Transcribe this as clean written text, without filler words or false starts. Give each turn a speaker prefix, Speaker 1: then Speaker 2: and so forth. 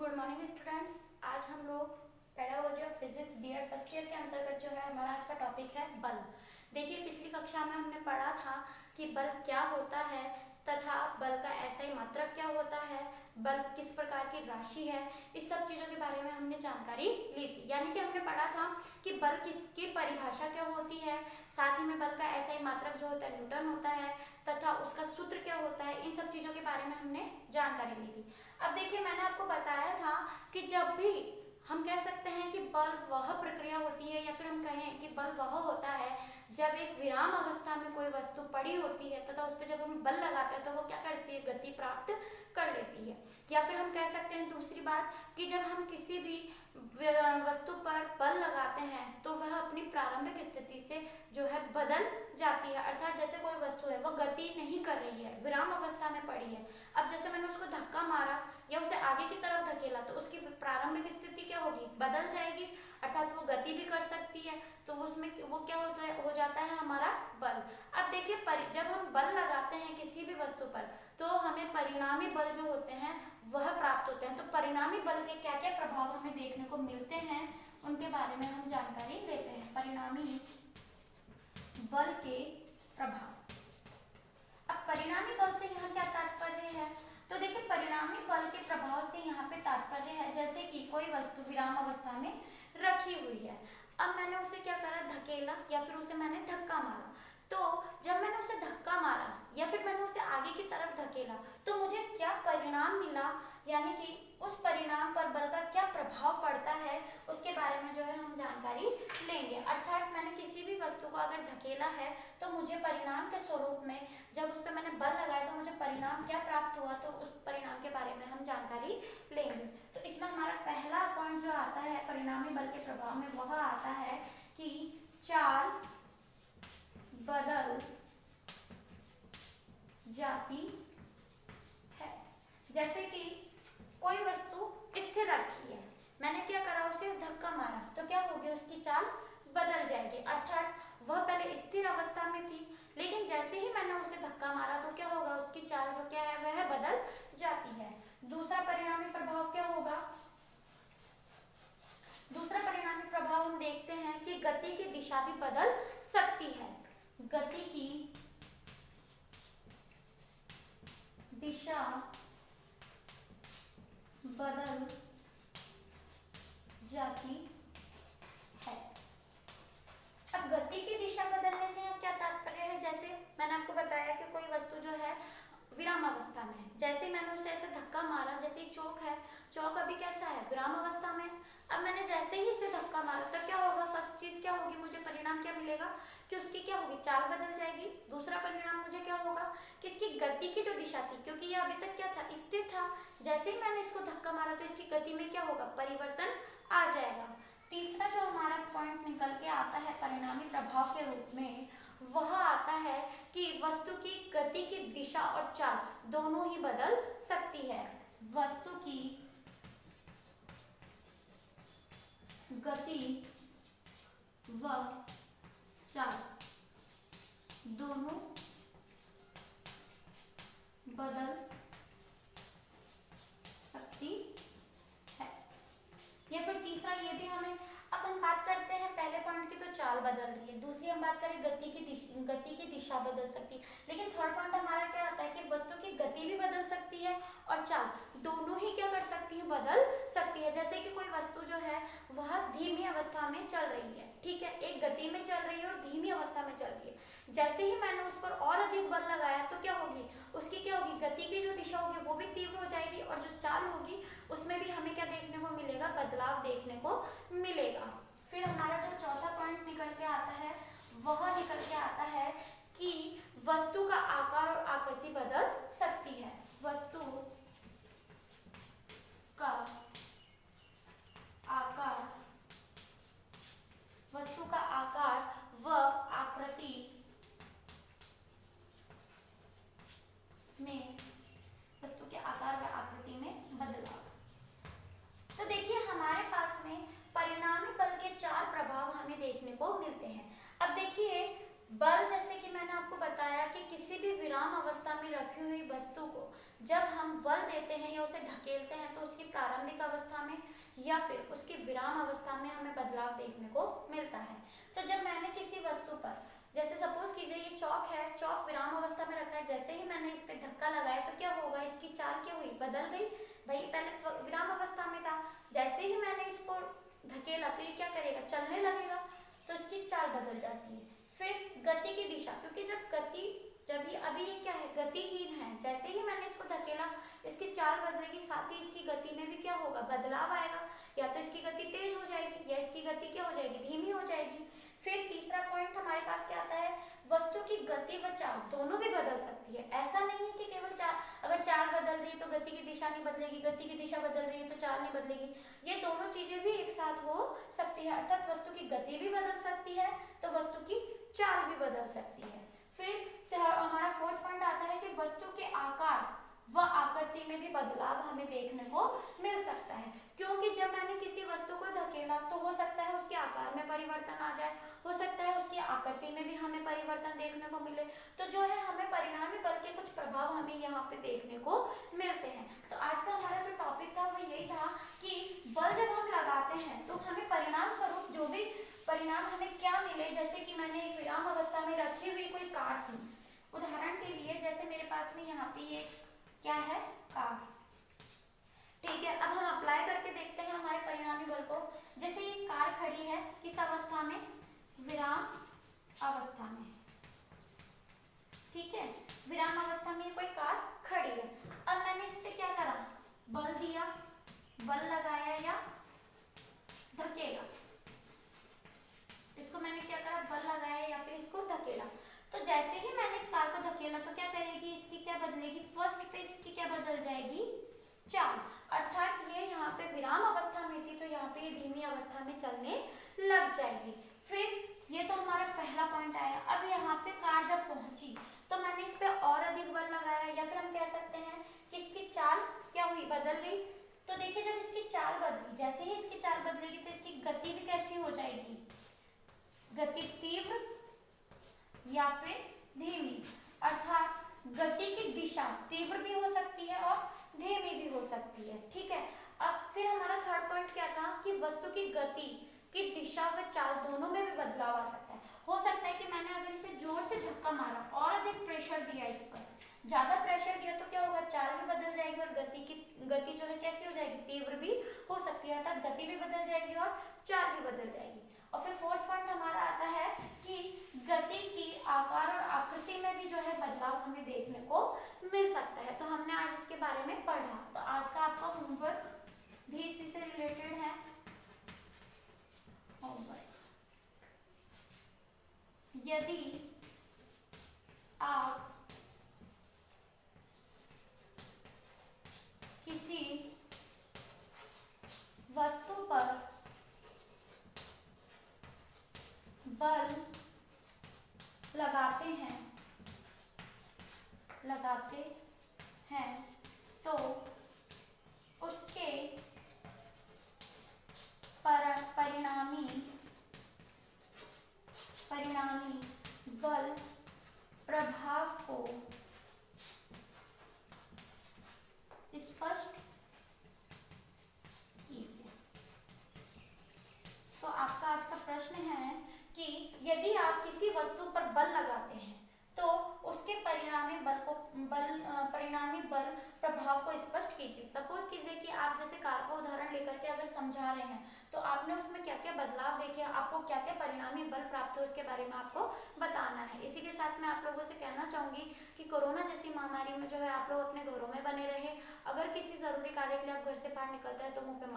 Speaker 1: Good morning students. आज हम लोग pedagogy of physics BEd first year के अंतर्गत जो है हमारा आज का टॉपिक है बल। देखिए, पिछली कक्षा में हमने पढ़ा था कि बल क्या होता है तथा बल का SI मात्रक क्या होता है, बल किस प्रकार की राशि है, इस सब चीज़ों के बारे में हमने जानकारी ली थी। यानी कि हमने पढ़ा था कि बल किसकी परिभाषा क्या होती है, साथ ही में बल का SI मात्रक जो होता है न्यूटन होता है तथा उसका सूत्र क्या होता है, इन सब चीज़ों के बारे में हमने जानकारी ली थी। अब देखिए, मैंने आपको बताया था कि जब भी हम कह सकते हैं कि बल वह प्रक्रिया होती है या फिर हम कहें कि बल वह होता है जब एक विराम अवस्था में कोई वस्तु पड़ी होती है तथा उस पर जब हम बल लगाते हैं तो वो क्या करती है, गति प्राप्त कर लेती है। या फिर हम कह सकते हैं दूसरी बात कि जब हम किसी भी वस्तु पर बल लगाते हैं तो वह अपनी प्रारंभिक स्थिति से जो है बदल जाती है, अर्थात जैसे कोई वस्तु है वह गति नहीं कर रही है, विराम अवस्था में पड़ी है। अब जैसे मैंने उसको धक्का मारा या उसे आगे की तरफ धकेला तो उसकी प्रारंभिक स्थिति क्या होगी, बदल जाएगी, अर्थात वो गति भी कर सकती है। तो उसमें वो क्या होता है, हो जाता है हमारा बल। अब देखिए, जब हम बल लगाते हैं किसी भी वस्तु पर तो हमें परिणामी बल जो होते हैं वह प्राप्त होते हैं। तो परिणामी बल के क्या क्या प्रभाव हमें देखने को मिलते हैं उनके बारे में हम जानकारी लेते हैं। परिणामी बल के प्रभाव। अब परिणामी बल से यहाँ क्या तात्पर्य है, तो देखिए परिणामी बल के प्रभाव से यहाँ पे तात्पर्य है जैसे कि कोई वस्तु विराम अवस्था में रखी हुई है। अब मैंने उसे क्या करा, धकेला या फिर उसे मैंने धक्का मारा। तो जब मैंने उसे धक्का मारा या फिर मैंने उसे आगे की तरफ धकेला तो मुझे क्या परिणाम मिला, यानी कि उस परिणाम पर बल का क्या प्रभाव पड़ता है उसके बारे में जो है हम जानकारी लेंगे। अर्थात मैंने किसी भी वस्तु को अगर धकेला है तो मुझे परिणाम के स्वरूप में जब उस पर मैंने बल लगाया तो मुझे परिणाम क्या प्राप्त हुआ, तो उस परिणाम के बारे में हम जानकारी लेंगे। तो इसमें हमारा पहला पॉइंट जो आता है परिणामी बल के प्रभाव में वह आता है कि चाल बदल जाती है। जैसे कि कोई वस्तु स्थिर रखी है, मैंने क्या करा, उसे धक्का मारा तो क्या होगी, उसकी चाल बदल जाएगी, अर्थात वह पहले स्थिर अवस्था में थी लेकिन जैसे ही मैंने उसे धक्का मारा तो क्या होगा, उसकी चाल जो क्या है वह बदल जाती है। दूसरा परिणामी प्रभाव क्या होगा, दूसरा परिणामी प्रभाव हम देखते हैं कि गति की दिशा भी बदल सकती है। गति की दिशा बदल जाती है। अब गति की दिशा बदलने से क्या तात्पर्य है, जैसे मैंने आपको बताया कि कोई वस्तु जो है विराम अवस्था में है, जैसे मैंने उसे ऐसे धक्का मारा, जैसे चौक है, चौक अभी कैसा है, विराम अवस्था में। अब मैंने जैसे ही इसे धक्का मारा तो क्या होगा, फर्स्ट चीज क्या होगी, मुझे परिणाम क्या मिलेगा कि उसकी क्या होगी, चाल बदल जाएगी। दूसरा परिणाम मुझे क्या होगा कि इसकी गति की जो दिशा थी, क्योंकि ये अभी तक क्या था, स्थिर था, जैसे ही मैंने इसको धक्का मारा तो इसकी गति में क्या होगा, परिवर्तन आ जाएगा। तीसरा जो हमारा पॉइंट निकल के आता है परिणामी प्रभाव के रूप में वह आता है कि वस्तु की गति की दिशा और चाल दोनों ही बदल सकती है। वस्तु की गति व चाल दोनों बदल सकती है। या फिर तीसरा ये भी हमें, अब हम बात करते हैं पहले पॉइंट की तो चाल बदल रही है, दूसरी हम बात करें गति की दिशा बदल सकती है, लेकिन थर्ड पॉइंट हमारा क्या आता है कि वस्तु की गति भी बदल सकती है और चाल दोनों ही क्या कर सकती है, बदल सकती है। जैसे कि कोई वस्तु जो है वह धीमी अवस्था में चल रही है, ठीक है, एक गति में चल रही है और धीमी अवस्था में चल रही है, जैसे ही मैंने उस पर और अधिक बल लगाया तो क्या होगी, उसकी क्या होगी, गति की जो दिशा होगी वो भी तीव्र हो जाएगी और जो चाल होगी उसमें भी हमें क्या देखने को मिलेगा, बदलाव देखने को मिलेगा। फिर हमारा जो चौथा पॉइंट निकल के आता है वह निकल के आता है कि वस्तु का आकार और आकृति बदल सकती है। वस्तु का आकार, वस्तु का आकार व आकृति में, वस्तु के आकार व आकृति में बदलाव। तो देखिए हमारे पास में परिणामी बल के चार प्रभाव हमें देखने को मिलते हैं। अब देखिए बल, जैसे कि मैंने आपको बताया कि किसी भी विराम अवस्था में रखी हुई वस्तु को जब हम बल देते हैं या उसे धकेलते हैं तो उसकी प्रारंभिक अवस्था में या फिर उसकी विराम अवस्था में हमें बदलाव देखने को मिलता है। तो जब मैंने किसी वस्तु पर, जैसे सपोज कीजिए ये चौक है, चौक विराम अवस्था में रखा है, जैसे ही मैंने इस पे धक्का लगाया तो क्या होगा, इसकी चाल क्या हुई, बदल गई। भाई पहले विराम अवस्था में था, जैसे ही मैंने इसको धकेला तो ये क्या करेगा, चलने लगेगा, तो इसकी चाल बदल जाती है। फिर गति की दिशा, क्योंकि जब ये अभी ये क्या है, गतिहीन है, जैसे ही मैंने इसको धकेला इसकी चाल बदलेगी, साथ ही इसकी गति में भी क्या होगा, बदलाव आएगा। या तो इसकी गति तेज हो जाएगी या इसकी गति क्या हो जाएगी, धीमी हो जाएगी। फिर तीसरा पॉइंट हमारे पास क्या आता है, वस्तु की गति व चाल दोनों भी बदल सकती है। ऐसा नहीं है कि केवल चाल, अगर चाल बदल रही है तो गति की दिशा नहीं बदलेगी, गति की दिशा बदल रही है तो चाल नहीं बदलेगी। ये दोनों चीजें भी एक साथ हो सकती है, अर्थात वस्तु की गति भी बदल सकती है तो वस्तु की चाल भी बदल सकती है। फिर हमारा फोर्थ पॉइंट आता है कि वस्तु के आकार व आकृति में भी बदलाव हमें देखने को मिल सकता है, क्योंकि जब मैंने किसी वस्तु को धकेला तो हो सकता है उसके आकार में परिवर्तन आ जाए, हो सकता है उसकी आकृति में भी हमें परिवर्तन देखने को मिले। तो जो है हमें परिणामी बल के कुछ प्रभाव हमें यहाँ पे देखने को मिलते हैं। तो आज का हमारा जो टॉपिक था वो यही था कि बल जब हम लगाते हैं तो हमें परिणाम स्वरूप जो भी परिणाम हमें क्या मिले। जैसे कि मैंने एक विराम अवस्था में रखी हुई कोई कार थी, उदाहरण के लिए जैसे मेरे पास में यहाँ पे ये क्या है, कार, ठीक है। अब हम अप्लाई करके देखते हैं हमारे परिणामी बल को। जैसे ये कार खड़ी है, किस अवस्था में, विराम अवस्था में, ठीक है, विराम अवस्था में कोई कार खड़ी है। अब मैंने इस पे क्या करा, बल दिया, बल लगाया या धकेला, इसको मैंने क्या करा, बल लगाया या फिर इसको धकेला। तो जैसे ही मैंने इस कार को धकेला तो क्या करेगी, इसकी क्या बदलेगी, फर्स्ट पे इसकी क्या बदल जाएगी, चाल। अर्थात ये यहाँ पे विराम अवस्था में थी तो यहाँ पे ये धीमी अवस्था में चलने लग जाएगी। फिर ये तो हमारा पहला पॉइंट आया। अब यहाँ पे कार जब पहुंची तो मैंने इस पे और अधिक बल लगाया, या फिर हम कह सकते हैं कि इसकी चाल क्या हुई, बदल गई। तो देखिए जब इसकी चाल बदली, जैसे ही इसकी चाल बदलेगी तो इसकी गति भी कैसी हो जाएगी, गति तीव्र या फिर धीमी। अर्थात गति की दिशा तीव्र भी हो सकती है और धीमी भी हो सकती है, ठीक है। अब फिर हमारा थर्ड पॉइंट क्या था कि वस्तु की गति की दिशा व चाल दोनों में भी बदलाव आ सकता है। हो सकता है कि मैंने अगर इसे जोर से धक्का मारा और अधिक प्रेशर दिया, इस पर ज्यादा प्रेशर दिया तो क्या होगा, चाल भी बदल जाएगी और गति जो है कैसी हो जाएगी, तीव्र भी हो सकती है, अर्थात गति भी बदल जाएगी और चाल भी बदल जाएगी। और फिर फोर्थ पॉइंट हमारा आता है कि गति की आकार और आकृति में भी जो है बदलाव हमें देखने को मिल सकता है। तो हमने आज इसके बारे में पढ़ा। तो आज का आपका होमवर्क भी इसी से रिलेटेड है। होमवर्क, यदि आप किसी वस्तु पर बल लगाते हैं तो उसके परिणामी बल प्रभाव को स्पष्ट कीजिए। तो आपका आज का प्रश्न है कि यदि आप किसी वस्तु पर बल लगाते हैं तो उसके परिणामी बल प्रभाव को स्पष्ट कीजिए। सपोज कीजिए कि आप जैसे कार का उदाहरण लेकर के अगर समझा रहे हैं तो आपने उसमें क्या क्या बदलाव देखे, आपको क्या क्या परिणामी बल प्राप्त हो उसके बारे में आपको बताना है। इसी के साथ मैं आप लोगों से कहना चाहूंगी कि कोरोना जैसी महामारी में जो है आप लोग अपने घरों में बने रहे। अगर किसी जरूरी कार्य के लिए आप घर से बाहर निकलते हैं तो मुंह पे